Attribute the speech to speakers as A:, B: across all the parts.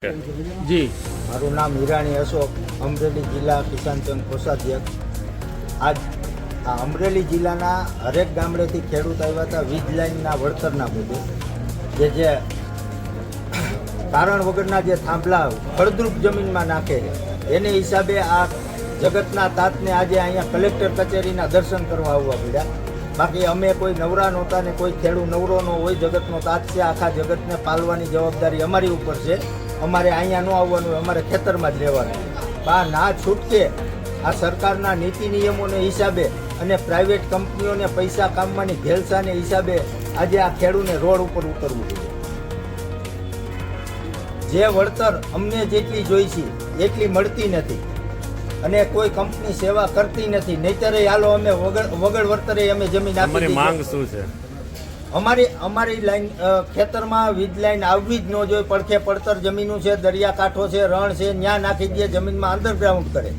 A: જી,
B: મારું નામ હિરાણી અશોક, અમરેલી જિલ્લા કિસાન સંઘ કોષાધ્યક્ષ. આજ આ અમરેલી જિલ્લાના હરેક ગામડેથી ખેડૂત આવ્યા હતા વીજ લાઇનના વળતરના મુદ્દે જે કારણ વગરના જે થાંભલા ફળદ્રુપ જમીનમાં નાખે છે એને હિસાબે આ જગતના તાતને આજે અહીંયા કલેક્ટર કચેરીના દર્શન કરવા આવવા પડ્યા. બાકી અમે કોઈ નવરા નહોતા ને કોઈ ખેડૂત નવરો ન હોય. જગતનો તાત છે, આખા જગતને પાલવાની જવાબદારી અમારી ઉપર છે. અમારે અહીંયા ન આવવાનું, અમારે ખેતરમાં જ રહેવાનું. આ ના છૂટકે આ સરકારના નીતિ નિયમોને હિસાબે અને પ્રાઇવેટ કંપનીઓને પૈસા કામવાની ઘેલસાને હિસાબે આજે આ ખેડૂને રોડ ઉપર ઉતરવું જોઈએ. જે વળતર અમને જેટલી જોઈશે એટલી મળતી નથી અને કોઈ કંપની સેવા કરતી નથી. નહીતરે હાલો અમે વગર વળતરે અમે જમીન આપી.
A: માંગ શું છે?
B: અમારી લાઈન ખેતરમાં વીજ લાઈન આવવી જ ન જોઈએ. પડખે પડતર જમીનું છે, દરિયાકાંઠો છે, રણ છે, ત્યાં નાખી દે, જમીનમાં અંડરગ્રાઉન્ડ કરે,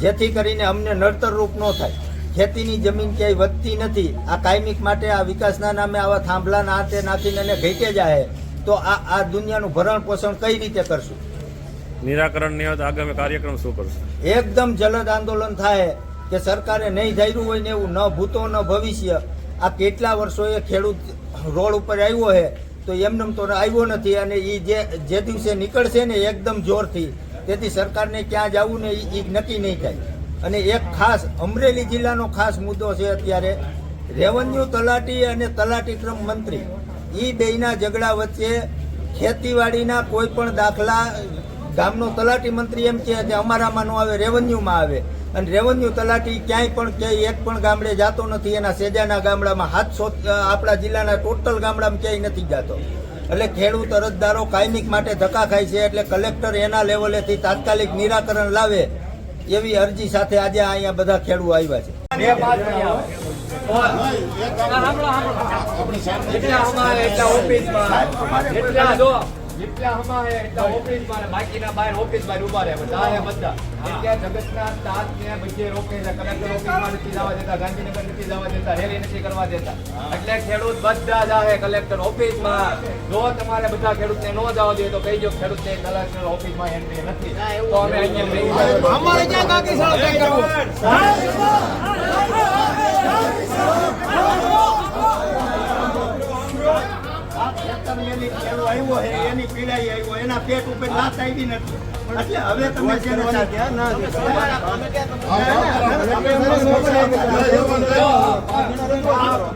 B: જેથી કરીને અમને નડતરરૂપ ન થાય. ખેતીની જમીન ક્યાંય વધતી નથી. આ કાયમિક માટે આ વિકાસના નામે આવા થાંભલાના હાથે નાખીને એને ઘેટે જાય તો આ દુનિયાનું ભરણ પોષણ કઈ રીતે કરશું?
A: નિરાકરણ નહીં હોય તો આગામી કાર્યક્રમ શું કરશે?
B: એકદમ જલદ આંદોલન થાય કે સરકારે નહીં ધાર્યું હોય ને એવું ન ભૂતો ન ભવિષ્ય. આ કેટલા વર્ષોએ ખેડૂત રોડ ઉપર આવ્યો છે તો એમને તો આવ્યો નથી અને એ જે દિવસે નીકળશે ને એકદમ જોરથી, તેથી સરકારને ક્યાં જવું ને એ નક્કી નહીં થાય. અને એક ખાસ અમરેલી જિલ્લાનો ખાસ મુદ્દો છે અત્યારે રેવન્યુ તલાટી અને તલાટી ક્રમ મંત્રી એ બેયના ઝઘડા વચ્ચે ખેતીવાડીના કોઈ પણ દાખલા ગામનો તલાટી મંત્રી એમ કહે કે અમારામાં ન આવે, રેવન્યુમાં આવે. અને રેવન્યુ તલાટી ક્યાંય પણ ક્યાંય એક પણ ગામડે જતો નથી. એના સેજાના ગામડામાં આપણા જિલ્લાના ટોટલ ગામડામાં ક્યાંય નથી જતો. એટલે ખેડૂત અરજદારો કાયમિક માટે ધક્કા ખાય છે. એટલે કલેક્ટર એના લેવલેથી તાત્કાલિક નિરાકરણ લાવે એવી અરજી સાથે આજે અહીંયા બધા ખેડૂત આવ્યા છે.
C: જેટલા હમણાં એટલા ઓફિસમાં બાકીના બહાર ઓફિસમાં ઉભા રહે બધા બધા જગતના તાત ને બધે રોકે છે. કલેક્ટર ઓફિસમાં નથી જવા દેતા, ગાંધીનગર નથી જવા દેતા, રેલી નથી કરવા દેતા. એટલે ખેડૂત બધા જાય કલેક્ટર ઓફિસમાં. જો તમારે બધા ખેડૂતને ન જવા દે તો કહી દો ખેડૂતને કલેક્ટર ઓફિસમાં એન્ટ્રી નથી તો અમે અહીંયા અમારે ક્યાં કાકી
B: આવ્યો છે એની પીડાઈ આવ્યો, એના પેટ ઉપર લાત આવી નથી. એટલે હવે તમે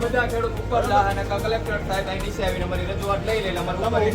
C: બધા ખેડૂત ઉપર જાય અને કલેક્ટર સાહેબ અહીં નીચે આવીને અમારી રજૂઆત લઈ લે. અમારે